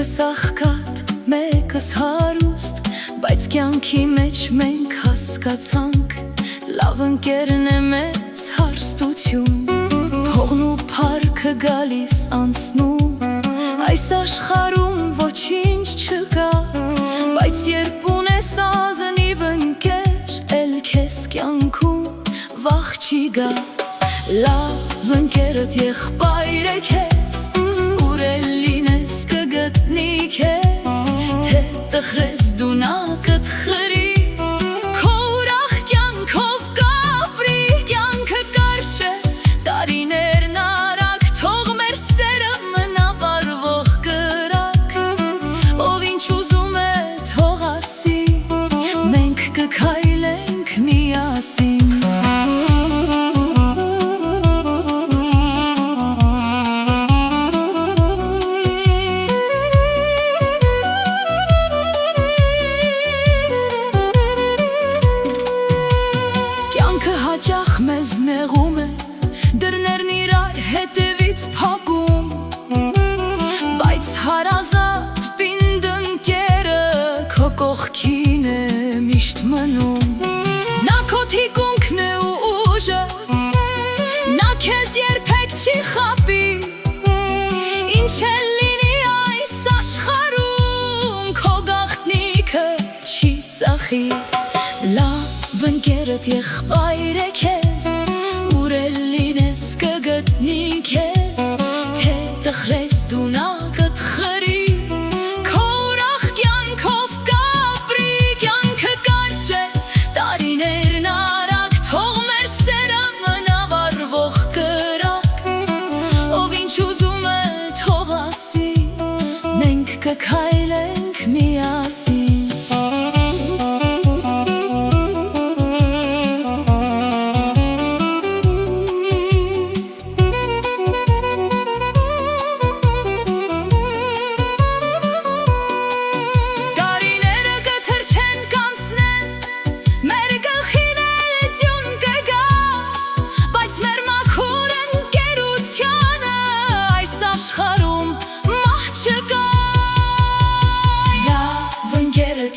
Մեկս աղքատ, մեկս հարուստ, բայց կյանքի մեջ մենք հասկացանք լավ ընկերն է մեծ հարստություն, փողն ու փառքը գալիս անցնում, այս աշխարհում ոչինչ չկա, բայց երբ ունես ազնիվ ընկեր, էլ քեզ կյանքում վախ չի գա, լավ ընկերդ եղբայր է քեզ, ուր էլ լինես կգտնի քեզ, թե տխրես դու նա կտխրի, քո ուրախ կյանքով կապրի, կյանքը կարճ է, տարիներն արագ, թող մեր սերը մնա վառվող կրակ, ով ինչ ուզում է թող ասի, մենք կքայլենք միասին։ Հաճախ մեզ նեղում է, դռներն իրար հետևից փակում, բայց հարազատ պինդ ընկերը քո կողքին է միշտ մնում, նա քո թիկունքն է ու ուժը, նա քեզ երբեք չի խաբի, ինչ էլ լինի այս աշխարհում, քո գաղտնիքը չի ծախի, լավ ընկերդ եղբայր է քեզ, ուր էլ լինես կգտնի քեզ, թե տխրես դու նա կտխրի, քո ուրախ կյանքով կապրի, կյանքը կարճ է, տարիներն արագ, թող մեր սերը մնա վառվող կրակ, ով ինչ ուզում է թող ասի, մենք կքայլենք միասին։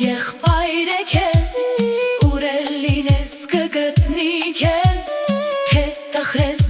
Եղբայր է քեզ, ուր էլ լինես կգտնի քեզ, թե տխրես